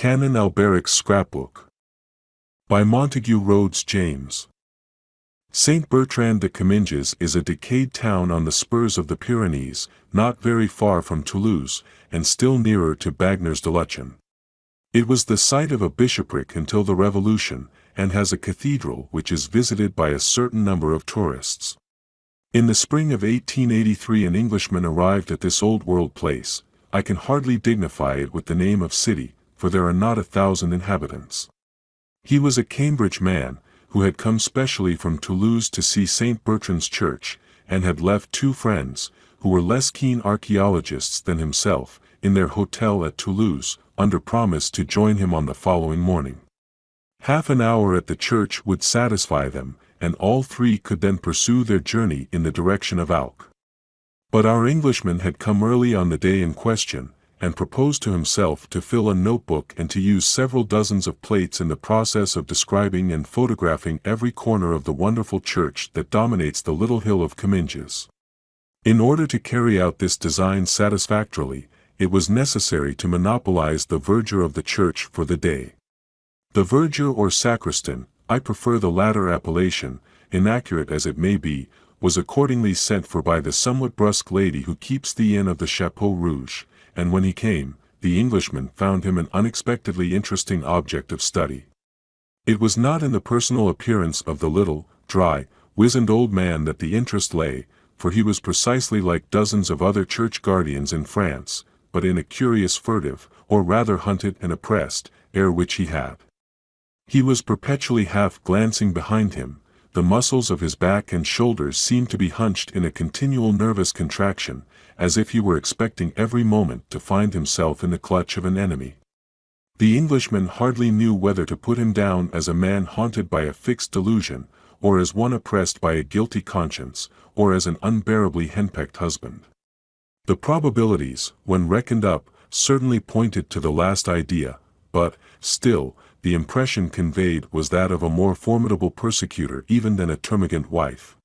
Canon Alberic'S Scrapbook. By Montague Rhodes James. Saint Bertrand de Comminges is a decayed town on the spurs of the Pyrenees, not very far from Toulouse, and still nearer to Bagnères-de-Luchon. It was the site of a bishopric until the Revolution, and has a cathedral which is visited by a certain number of tourists. In the spring of 1883 an Englishman arrived at this old-world place. I can hardly dignify it with the name of city, for there are not 1,000 inhabitants. He was a Cambridge man, who had come specially from Toulouse to see St. Bertrand's Church, and had left 2 friends, who were less keen archaeologists than himself, in their hotel at Toulouse, under promise to join him on the following morning. Half an hour at the church would satisfy them, and all 3 could then pursue their journey in the direction of Alc. But our Englishman had come early on the day in question, and proposed to himself to fill a notebook and to use several dozens of plates in the process of describing and photographing every corner of the wonderful church that dominates the little hill of Comminges. In order to carry out this design satisfactorily, it was necessary to monopolize the verger of the church for the day. The verger or sacristan, I prefer the latter appellation, inaccurate as it may be, was accordingly sent for by the somewhat brusque lady who keeps the inn of the Chapeau Rouge, and when he came, the Englishman found him an unexpectedly interesting object of study. It was not in the personal appearance of the little, dry, wizened old man that the interest lay, for he was precisely like dozens of other church guardians in France, but in a curious furtive, or rather hunted and oppressed, air which he had. He was perpetually half glancing behind him. The muscles of his back and shoulders seemed to be hunched in a continual nervous contraction, as if he were expecting every moment to find himself in the clutch of an enemy. The Englishman hardly knew whether to put him down as a man haunted by a fixed delusion, or as one oppressed by a guilty conscience, or as an unbearably henpecked husband. The probabilities, when reckoned up, certainly pointed to the last idea, but, still, the impression conveyed was that of a more formidable persecutor even than a termagant wife.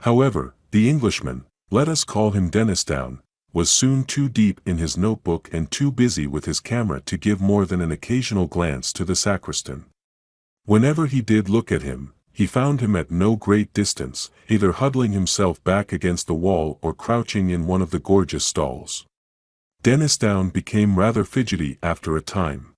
However, the Englishman, let us call him Denisdown, was soon too deep in his notebook and too busy with his camera to give more than an occasional glance to the sacristan. Whenever he did look at him, he found him at no great distance, either huddling himself back against the wall or crouching in one of the gorgeous stalls. Denisdown became rather fidgety after a time.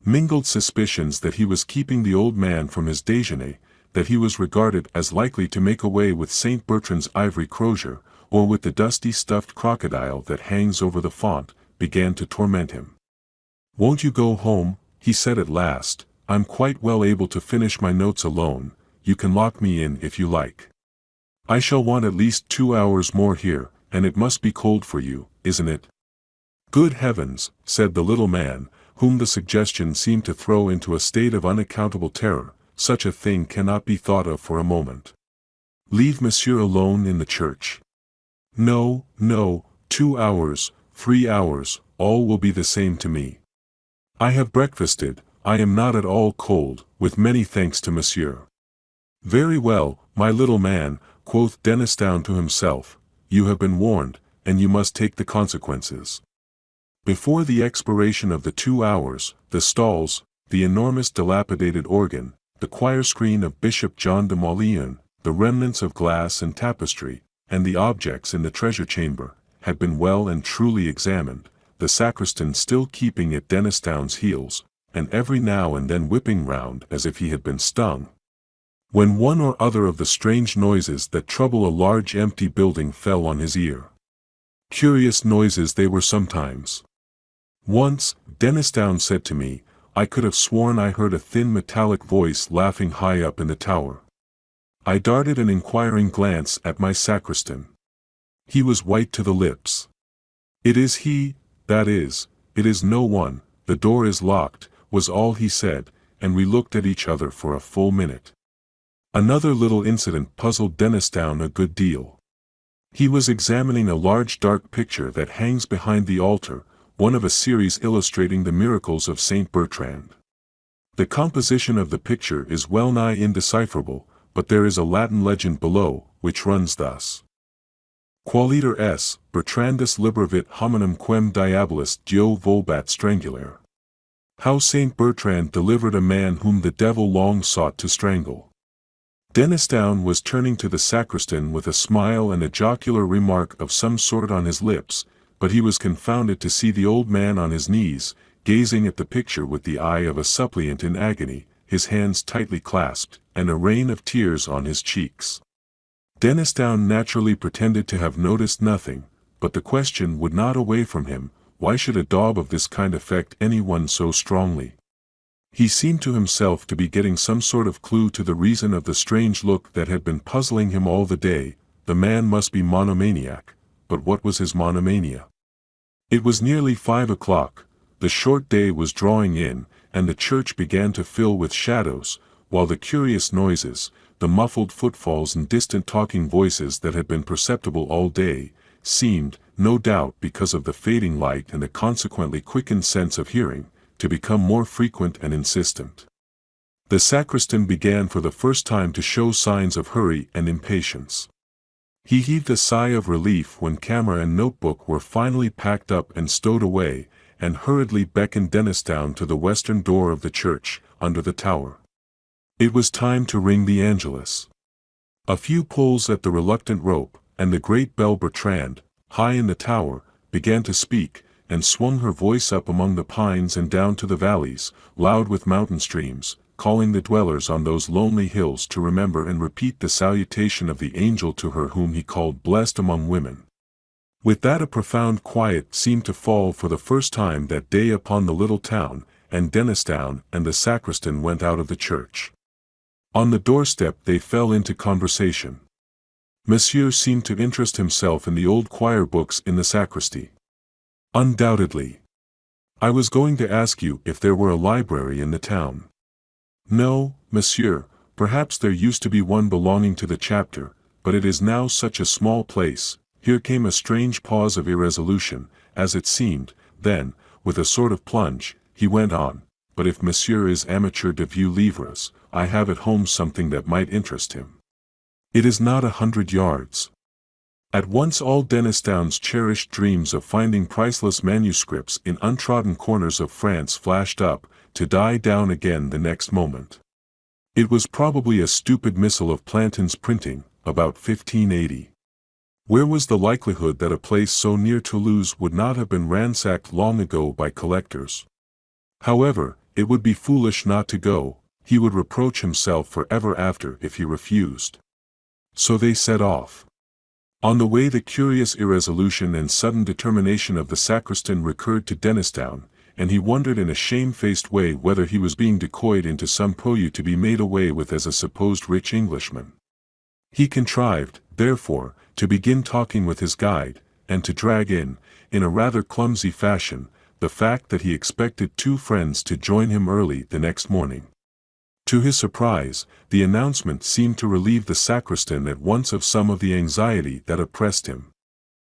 Mingled suspicions that he was keeping the old man from his déjeuner, that he was regarded as likely to make away with St. Bertrand's ivory crozier, or with the dusty stuffed crocodile that hangs over the font, began to torment him. "Won't you go home?" he said at last. "I'm quite well able to finish my notes alone. You can lock me in if you like. I shall want at least 2 hours more here, and it must be cold for you, isn't it?" "Good heavens," said the little man, whom the suggestion seemed to throw into a state of unaccountable terror, "such a thing cannot be thought of for a moment. Leave monsieur alone in the church. No, no, 2 hours, 3 hours, all will be the same to me. I have breakfasted, I am not at all cold, with many thanks to monsieur." "Very well, my little man," quoth Denisdown to himself, "you have been warned, and you must take the consequences." Before the expiration of the 2 hours, the stalls, the enormous dilapidated organ, the choir screen of Bishop John de Mauleon, the remnants of glass and tapestry, and the objects in the treasure chamber, had been well and truly examined, the sacristan still keeping at Denisdown's heels, and every now and then whipping round as if he had been stung, when one or other of the strange noises that trouble a large empty building fell on his ear. Curious noises they were sometimes. Once, Denisdown said to me, I could have sworn I heard a thin metallic voice laughing high up in the tower. I darted an inquiring glance at my sacristan. He was white to the lips. "It is he, that is, it is no one, the door is locked," was all he said, and we looked at each other for a full minute. Another little incident puzzled Denisdown a good deal. He was examining a large dark picture that hangs behind the altar, one of a series illustrating the miracles of Saint Bertrand. The composition of the picture is well nigh indecipherable, but there is a Latin legend below, which runs thus: Qualiter es, Bertrandus liberavit hominum quem diabolus Dio volbat strangulare. How Saint Bertrand delivered a man whom the devil long sought to strangle. Denisdown was turning to the sacristan with a smile and a jocular remark of some sort on his lips, but he was confounded to see the old man on his knees, gazing at the picture with the eye of a suppliant in agony, his hands tightly clasped, and a rain of tears on his cheeks. Denisdown naturally pretended to have noticed nothing, but the question would not away from him, why should a daub of this kind affect anyone so strongly? He seemed to himself to be getting some sort of clue to the reason of the strange look that had been puzzling him all the day. The man must be monomaniac, but what was his monomania? It was nearly 5 o'clock, the short day was drawing in, and the church began to fill with shadows, while the curious noises, the muffled footfalls and distant talking voices that had been perceptible all day, seemed, no doubt because of the fading light and the consequently quickened sense of hearing, to become more frequent and insistent. The sacristan began for the first time to show signs of hurry and impatience. He heaved a sigh of relief when camera and notebook were finally packed up and stowed away, and hurriedly beckoned Denisdown to the western door of the church, under the tower. It was time to ring the Angelus. A few pulls at the reluctant rope, and the great bell Bertrand, high in the tower, began to speak, and swung her voice up among the pines and down to the valleys, loud with mountain streams, calling the dwellers on those lonely hills to remember and repeat the salutation of the angel to her whom he called blessed among women. With that a profound quiet seemed to fall for the first time that day upon the little town, and Denisdown and the sacristan went out of the church. On the doorstep they fell into conversation. Monsieur seemed to interest himself in the old choir books in the sacristy. Undoubtedly. I was going to ask you if there were a library in the town. No, monsieur, perhaps there used to be one belonging to the chapter, but it is now such a small place. Here came a strange pause of irresolution, as it seemed, then, with a sort of plunge, he went on, but if monsieur is amateur de vieux livres, I have at home something that might interest him. It is not 100 yards. At once all Denisdown's cherished dreams of finding priceless manuscripts in untrodden corners of France flashed up, to die down again the next moment. It was probably a stupid missile of Plantin's printing, about 1580. Where was the likelihood that a place so near Toulouse would not have been ransacked long ago by collectors? However, it would be foolish not to go, he would reproach himself for ever after if he refused. So they set off. On the way the curious irresolution and sudden determination of the sacristan recurred to Denisdown, and he wondered in a shamefaced way whether he was being decoyed into some poilus to be made away with as a supposed rich Englishman. He contrived, therefore, to begin talking with his guide, and to drag in a rather clumsy fashion, the fact that he expected 2 friends to join him early the next morning. To his surprise, the announcement seemed to relieve the sacristan at once of some of the anxiety that oppressed him.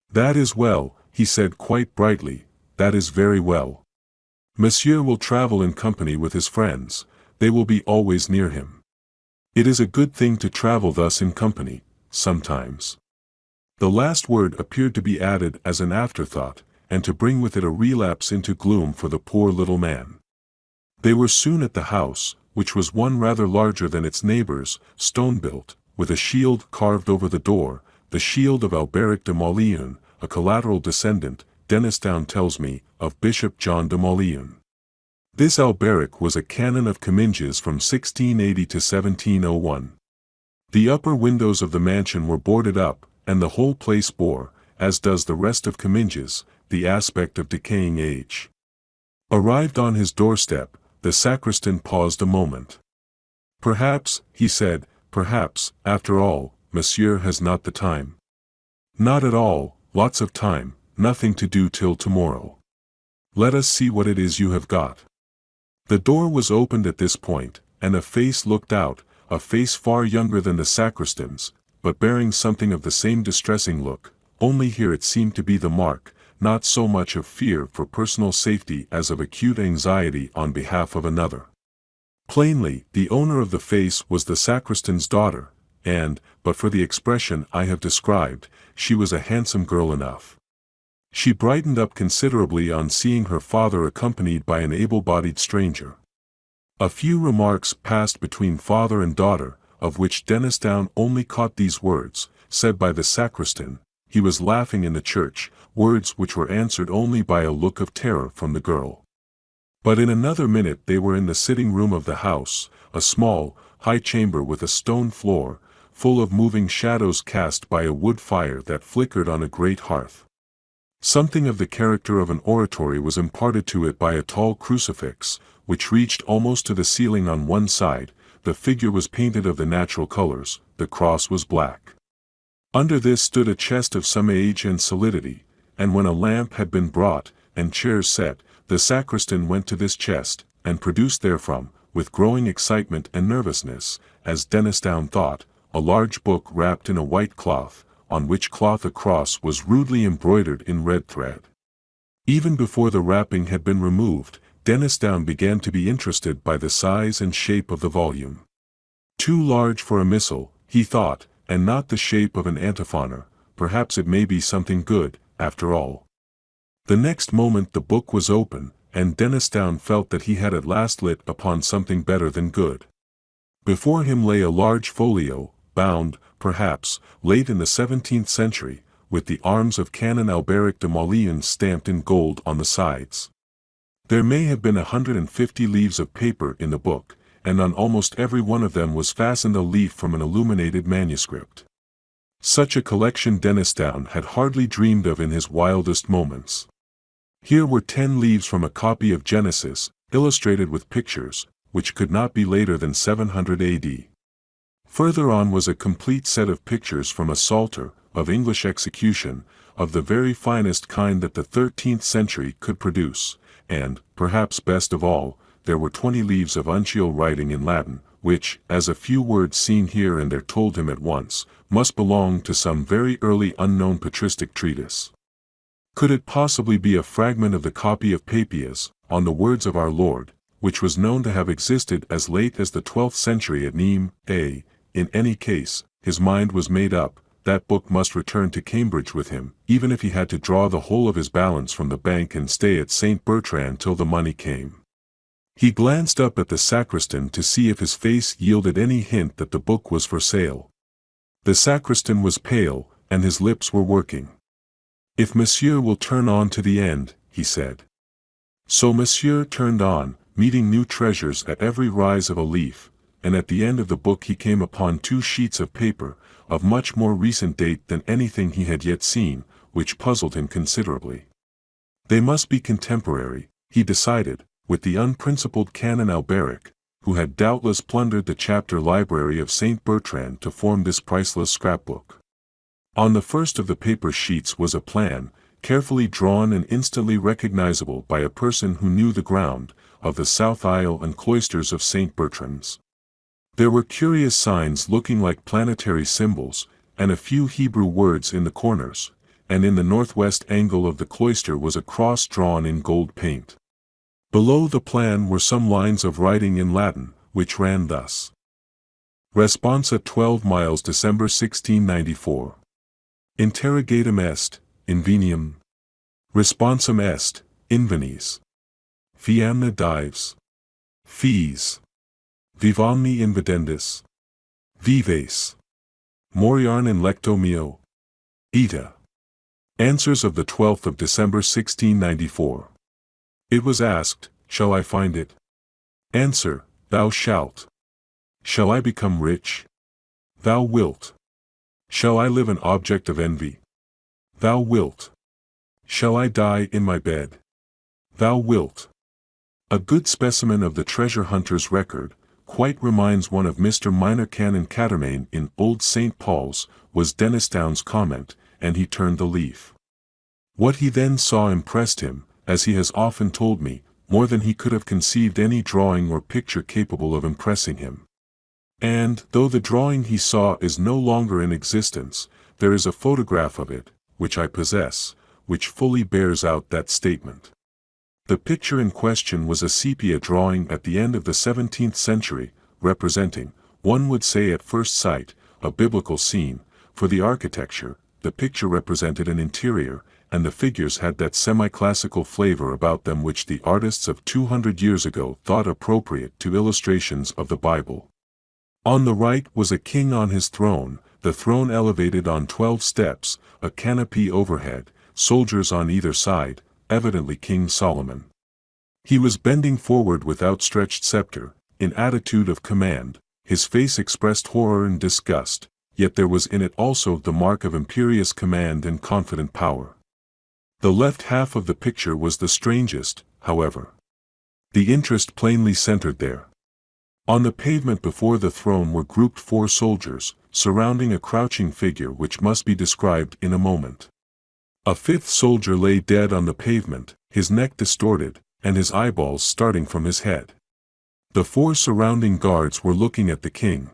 "That is well," he said quite brightly, "that is very well. Monsieur will travel in company with his friends, they will be always near him. It is a good thing to travel thus in company, sometimes." The last word appeared to be added as an afterthought, and to bring with it a relapse into gloom for the poor little man. They were soon at the house, which was one rather larger than its neighbors, stone-built, with a shield carved over the door, the shield of Alberic de Mauleon, a collateral descendant, Denisdown tells me, of Bishop John de Mauleon. This Alberic was a canon of Comminges from 1680 to 1701. The upper windows of the mansion were boarded up, and the whole place bore, as does the rest of Comminges, the aspect of decaying age. Arrived on his doorstep, the sacristan paused a moment. "Perhaps," he said, "perhaps, after all, monsieur has not the time." "Not at all, lots of time, nothing to do till tomorrow." "Let us see what it is you have got." The door was opened at this point, and a face looked out, a face far younger than the sacristan's, but bearing something of the same distressing look, only here it seemed to be the mark, not so much of fear for personal safety as of acute anxiety on behalf of another. Plainly, the owner of the face was the sacristan's daughter, and, but for the expression I have described, she was a handsome girl enough. She brightened up considerably on seeing her father accompanied by an able-bodied stranger. A few remarks passed between father and daughter, of which Denisdown only caught these words, said by the sacristan, "He was laughing in the church," words which were answered only by a look of terror from the girl. But in another minute they were in the sitting room of the house, a small, high chamber with a stone floor, full of moving shadows cast by a wood fire that flickered on a great hearth. Something of the character of an oratory was imparted to it by a tall crucifix, which reached almost to the ceiling on one side. The figure was painted of the natural colors, the cross was black. Under this stood a chest of some age and solidity, and when a lamp had been brought, and chairs set, the sacristan went to this chest, and produced therefrom, with growing excitement and nervousness, as Denisdown thought, a large book wrapped in a white cloth, on which cloth a cross was rudely embroidered in red thread. Even before the wrapping had been removed, Denisdown began to be interested by the size and shape of the volume. Too large for a missal, he thought, and not the shape of an antiphonor. Perhaps it may be something good, after all. The next moment the book was open, and Denisdown felt that he had at last lit upon something better than good. Before him lay a large folio, bound, perhaps, late in the 17th century, with the arms of Canon Alberic'S Scrapbook stamped in gold on the sides. There may have been 150 leaves of paper in the book, and on almost every one of them was fastened a leaf from an illuminated manuscript. Such a collection Denisdown had hardly dreamed of in his wildest moments. Here were 10 leaves from a copy of Genesis, illustrated with pictures, which could not be later than 700 AD. Further on was a complete set of pictures from a Psalter, of English execution, of the very finest kind that the 13th century could produce, and, perhaps best of all, there were 20 leaves of uncial writing in Latin, which, as a few words seen here and there told him at once, must belong to some very early unknown patristic treatise. Could it possibly be a fragment of the copy of Papias, on the words of our Lord, which was known to have existed as late as the 12th century at Nîmes? In any case, his mind was made up. That book must return to Cambridge with him, even if he had to draw the whole of his balance from the bank and stay at St. Bertrand till the money came. He glanced up at the sacristan to see if his face yielded any hint that the book was for sale. The sacristan was pale, and his lips were working. "If monsieur will turn on to the end," he said. So monsieur turned on, meeting new treasures at every rise of a leaf, and at the end of the book he came upon 2 sheets of paper, of much more recent date than anything he had yet seen, which puzzled him considerably. They must be contemporary, he decided, with the unprincipled Canon Alberic, who had doubtless plundered the chapter library of St. Bertrand to form this priceless scrapbook. On the first of the paper sheets was a plan, carefully drawn and instantly recognizable by a person who knew the ground, of the south aisle and cloisters of St. Bertrand's. There were curious signs looking like planetary symbols, and a few Hebrew words in the corners, and in the northwest angle of the cloister was a cross drawn in gold paint. Below the plan were some lines of writing in Latin, which ran thus. Responsa 12 miles December 1694. Interrogatum est, inveniam. Responsum est, invenis. Fiamna dives. Fees. Vivamni invidendis. Vives. Moriarn in lecto mio. Ita. Answers of the 12th of December 1694. It was asked, shall I find it? Answer, thou shalt. Shall I become rich? Thou wilt. Shall I live an object of envy? Thou wilt. Shall I die in my bed? Thou wilt. A good specimen of the treasure hunter's record, quite reminds one of Mr. Minor Canon Quatermain in Old St. Paul's, was Denisdown's comment, and he turned the leaf. What he then saw impressed him, as he has often told me, more than he could have conceived any drawing or picture capable of impressing him. And, though the drawing he saw is no longer in existence, there is a photograph of it, which I possess, which fully bears out that statement. The picture in question was a sepia drawing at the end of the 17th century, representing, one would say at first sight, a biblical scene. For the architecture, the picture represented an interior, and the figures had that semi-classical flavor about them which the artists of 200 years ago thought appropriate to illustrations of the Bible. On the right was a king on his throne, the throne elevated on 12 steps, a canopy overhead, soldiers on either side, evidently King Solomon. He was bending forward with outstretched scepter, in attitude of command. His face expressed horror and disgust, yet there was in it also the mark of imperious command and confident power. The left half of the picture was the strangest, however. The interest plainly centered there. On the pavement before the throne were grouped 4 soldiers, surrounding a crouching figure which must be described in a moment. A 5th soldier lay dead on the pavement, his neck distorted, and his eyeballs starting from his head. The 4 surrounding guards were looking at the king.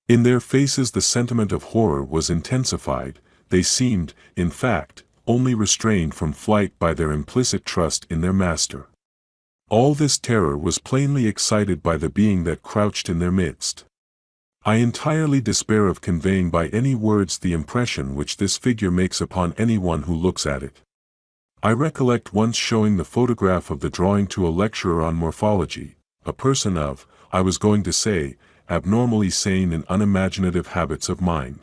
In their faces the sentiment of horror was intensified. They seemed, in fact, only restrained from flight by their implicit trust in their master. All this terror was plainly excited by the being that crouched in their midst. I entirely despair of conveying by any words the impression which this figure makes upon anyone who looks at it. I recollect once showing the photograph of the drawing to a lecturer on morphology, a person of, I was going to say, abnormally sane and unimaginative habits of mind.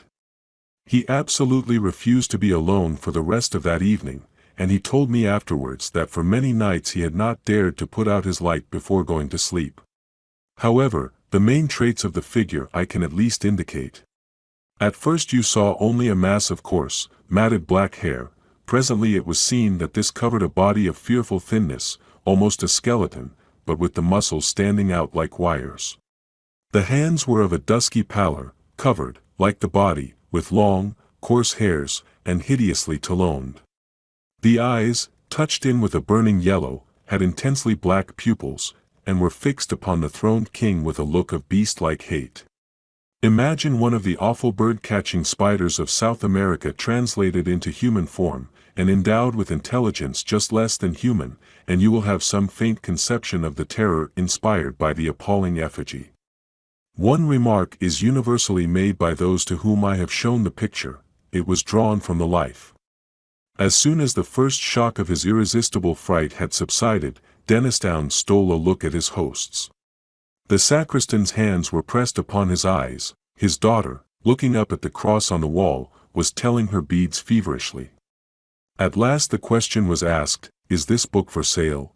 He absolutely refused to be alone for the rest of that evening, and he told me afterwards that for many nights he had not dared to put out his light before going to sleep. However, the main traits of the figure I can at least indicate. At first you saw only a mass of coarse, matted black hair. Presently it was seen that this covered a body of fearful thinness, almost a skeleton, but with the muscles standing out like wires. The hands were of a dusky pallor, covered, like the body, with long, coarse hairs, and hideously taloned. The eyes, touched in with a burning yellow, had intensely black pupils, and were fixed upon the throned king with a look of beast-like hate. Imagine one of the awful bird-catching spiders of South America translated into human form, and endowed with intelligence just less than human, and you will have some faint conception of the terror inspired by the appalling effigy. One remark is universally made by those to whom I have shown the picture: it was drawn from the life. As soon as the first shock of his irresistible fright had subsided, Dennisdown stole a look at his hosts. The sacristan's hands were pressed upon his eyes. His daughter, looking up at the cross on the wall, was telling her beads feverishly. At last the question was asked, "Is this book for sale?"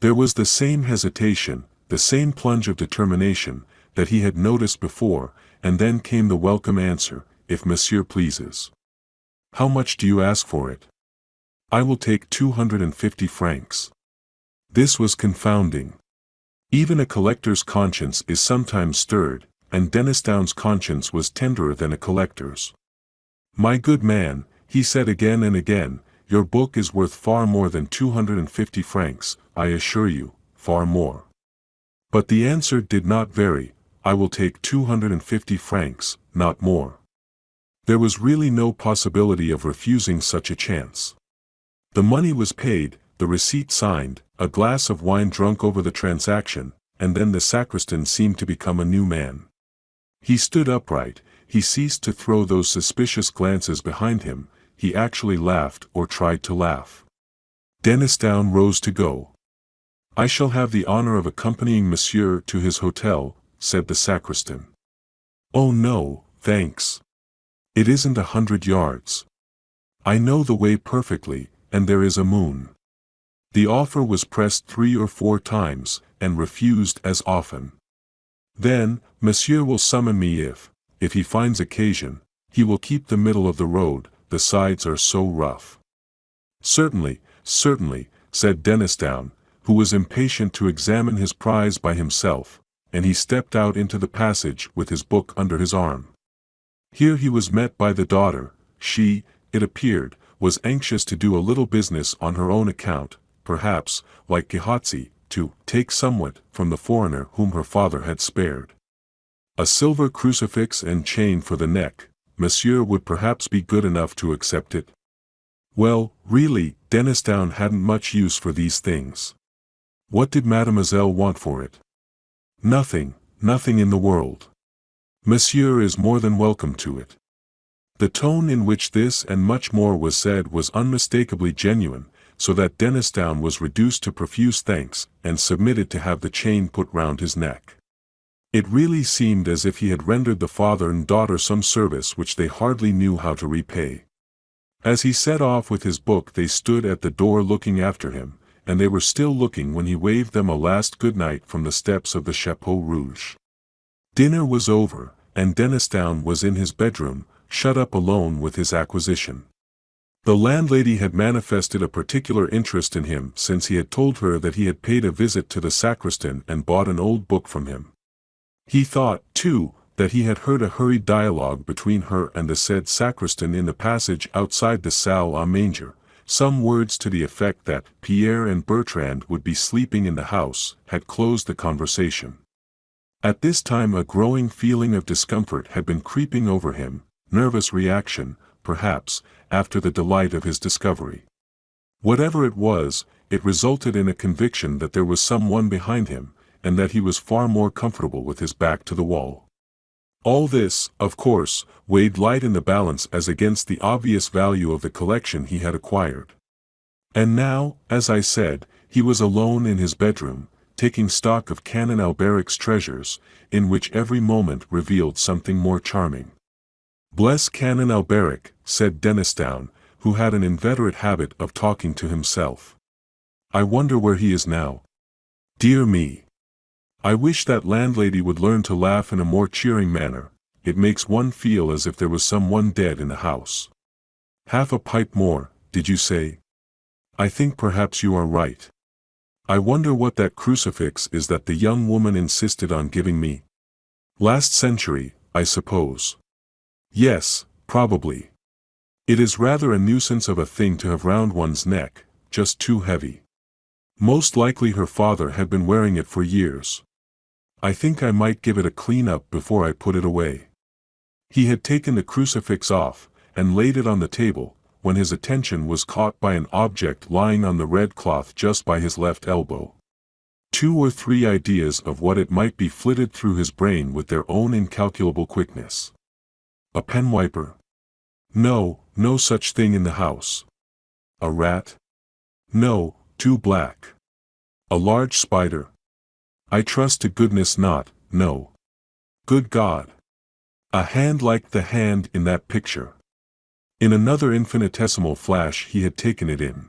There was the same hesitation, the same plunge of determination, that he had noticed before, and then came the welcome answer, "If monsieur pleases." "How much do you ask for it?" "I will take 250 francs. This was confounding. Even a collector's conscience is sometimes stirred, and Dennisdown's conscience was tenderer than a collector's. "My good man," he said again and again, "your book is worth far more than 250 francs, I assure you, far more." But the answer did not vary: "I will take 250 francs, not more." There was really no possibility of refusing such a chance. The money was paid, the receipt signed, a glass of wine drunk over the transaction, and then the sacristan seemed to become a new man. He stood upright, he ceased to throw those suspicious glances behind him, he actually laughed or tried to laugh. Dennisdown rose to go. "I shall have the honor of accompanying monsieur to his hotel," said the sacristan. "Oh no, thanks. It isn't 100 yards. I know the way perfectly, and there is a moon." The offer was pressed 3 or 4 times, and refused as often. "Then, monsieur will summon me if he finds occasion. He will keep the middle of the road, the sides are so rough." "Certainly, certainly," said Dennisdown, who was impatient to examine his prize by himself, and he stepped out into the passage with his book under his arm. Here he was met by the daughter. She, it appeared, was anxious to do a little business on her own account, perhaps, like Gehazi, to take somewhat from the foreigner whom her father had spared. A silver crucifix and chain for the neck, monsieur would perhaps be good enough to accept it. Well, really, Dennisdown hadn't much use for these things. What did mademoiselle want for it? Nothing, nothing in the world. Monsieur is more than welcome to it. The tone in which this and much more was said was unmistakably genuine, so that Dennisdown was reduced to profuse thanks, and submitted to have the chain put round his neck. It really seemed as if he had rendered the father and daughter some service which they hardly knew how to repay. As he set off with his book they stood at the door looking after him, and they were still looking when he waved them a last good night from the steps of the Chapeau Rouge. Dinner was over, and Dennisdown was in his bedroom, shut up alone with his acquisition. The landlady had manifested a particular interest in him since he had told her that he had paid a visit to the sacristan and bought an old book from him. He thought, too, that he had heard a hurried dialogue between her and the said sacristan in the passage outside the salle à manger, some words to the effect that Pierre and Bertrand would be sleeping in the house, had closed the conversation. At this time a growing feeling of discomfort had been creeping over him, nervous reaction, perhaps, after the delight of his discovery. Whatever it was, it resulted in a conviction that there was someone behind him, and that he was far more comfortable with his back to the wall. All this, of course, weighed light in the balance as against the obvious value of the collection he had acquired. And now, as I said, he was alone in his bedroom, taking stock of Canon Alberic's treasures, in which every moment revealed something more charming. "Bless Canon Alberic," said Dennisdown, who had an inveterate habit of talking to himself. "I wonder where he is now. Dear me! I wish that landlady would learn to laugh in a more cheering manner, it makes one feel as if there was someone dead in the house. Half a pipe more, did you say? I think perhaps you are right. I wonder what that crucifix is that the young woman insisted on giving me. Last century, I suppose. Yes, probably. It is rather a nuisance of a thing to have round one's neck, just too heavy. Most likely her father had been wearing it for years. I think I might give it a clean up before I put it away." He had taken the crucifix off, and laid it on the table, when his attention was caught by an object lying on the red cloth just by his left elbow. 2 or 3 ideas of what it might be flitted through his brain with their own incalculable quickness. A pen wiper? No, no such thing in the house. A rat? No, too black. A large spider? I trust to goodness not, no. Good God! A hand like the hand in that picture. In another infinitesimal flash he had taken it in.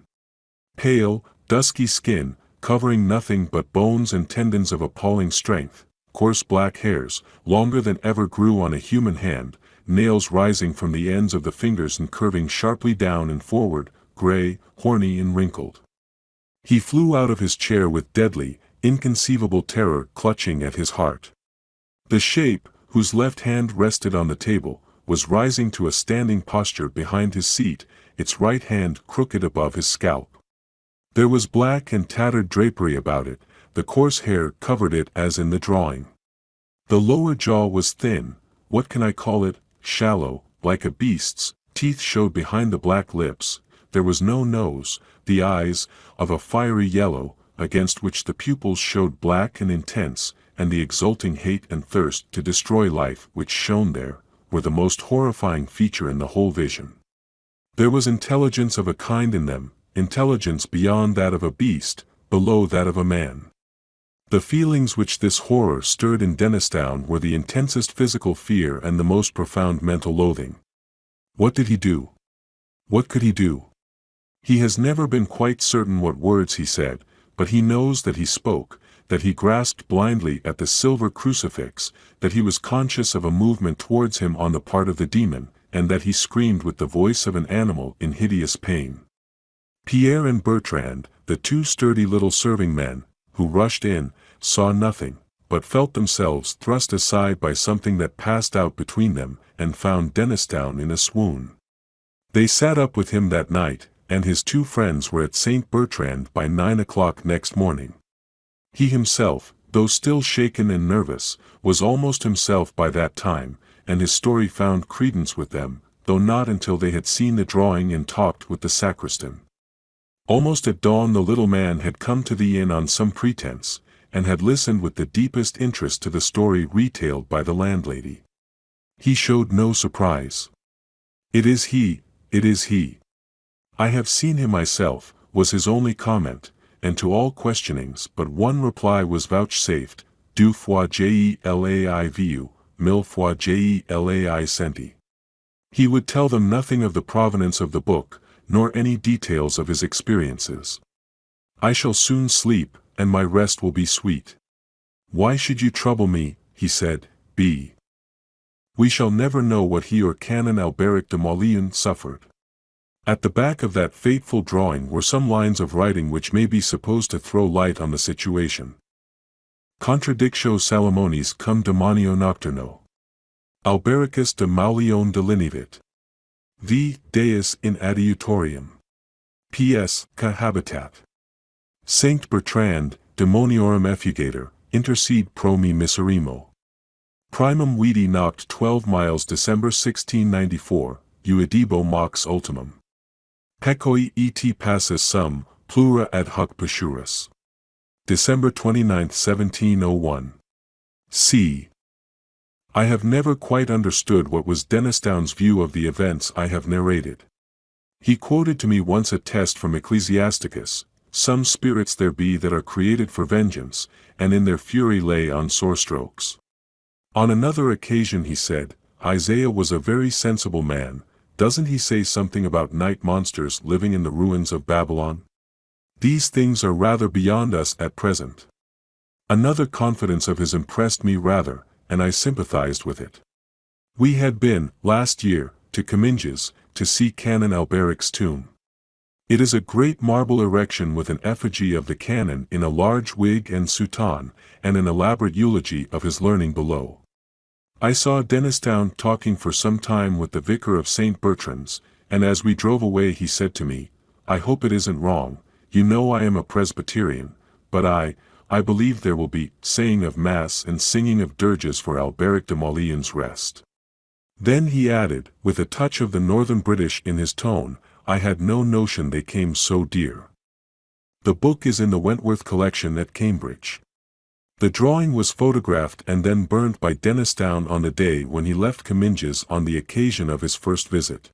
Pale, dusky skin, covering nothing but bones and tendons of appalling strength, coarse black hairs, longer than ever grew on a human hand, nails rising from the ends of the fingers and curving sharply down and forward, gray, horny and wrinkled. He flew out of his chair with deadly, inconceivable terror clutching at his heart. The shape, whose left hand rested on the table, was rising to a standing posture behind his seat, its right hand crooked above his scalp. There was black and tattered drapery about it, the coarse hair covered it as in the drawing. The lower jaw was thin, what can I call it, shallow, like a beast's, teeth showed behind the black lips, there was no nose, the eyes, of a fiery yellow, against which the pupils showed black and intense, and the exulting hate and thirst to destroy life which shone there, were the most horrifying feature in the whole vision. There was intelligence of a kind in them, intelligence beyond that of a beast, below that of a man. The feelings which this horror stirred in Dennisdown were the intensest physical fear and the most profound mental loathing. What did he do? What could he do? He has never been quite certain what words he said, but he knows that he spoke, that he grasped blindly at the silver crucifix, that he was conscious of a movement towards him on the part of the demon, and that he screamed with the voice of an animal in hideous pain. Pierre and Bertrand, the 2 sturdy little serving men, who rushed in, saw nothing, but felt themselves thrust aside by something that passed out between them, and found Dennisdown in a swoon. They sat up with him that night, and his 2 friends were at St. Bertrand by 9 o'clock next morning. He himself, though still shaken and nervous, was almost himself by that time, and his story found credence with them, though not until they had seen the drawing and talked with the sacristan. Almost at dawn the little man had come to the inn on some pretense, and had listened with the deepest interest to the story retailed by the landlady. He showed no surprise. "It is he, it is he. I have seen him myself," was his only comment, and to all questionings but one reply was vouchsafed: "deux fois je l'ai vu, mille fois je l'ai senti." He would tell them nothing of the provenance of the book, nor any details of his experiences. "I shall soon sleep, and my rest will be sweet. Why should you trouble me?" he said. We shall never know what he or Canon Alberic de Molyon suffered. At the back of that fateful drawing were some lines of writing which may be supposed to throw light on the situation. Contradictio Salomonis cum demonio nocturno. Albericus de Mauleon delinivit. V. Deus in adiutorium. P.S. Cohabitat. Saint Bertrand, demoniorum effugator, intercede pro me miserimo. Primum vidi noct 12 miles December 1694, uidibo mox ultimum. Pecoi et passus sum, plura ad hoc passurus. December 29, 1701. C. I have never quite understood what was Dennisdown's view of the events I have narrated. He quoted to me once a test from Ecclesiasticus: "Some spirits there be that are created for vengeance, and in their fury lay on sore strokes." On another occasion he said, "Isaiah was a very sensible man, doesn't he say something about night monsters living in the ruins of Babylon? These things are rather beyond us at present." Another confidence of his impressed me rather, and I sympathized with it. We had been, last year, to Comminges, to see Canon Alberic's tomb. It is a great marble erection with an effigy of the canon in a large wig and soutane, and an elaborate eulogy of his learning below. I saw Dennisdown talking for some time with the vicar of St. Bertrand's, and as we drove away he said to me, "I hope it isn't wrong, you know I am a Presbyterian, but I believe there will be saying of Mass and singing of dirges for Alberic de Molyon's rest." Then he added, with a touch of the Northern British in his tone, "I had no notion they came so dear." The book is in the Wentworth collection at Cambridge. The drawing was photographed and then burnt by Dennisdown on the day when he left Comminges on the occasion of his first visit.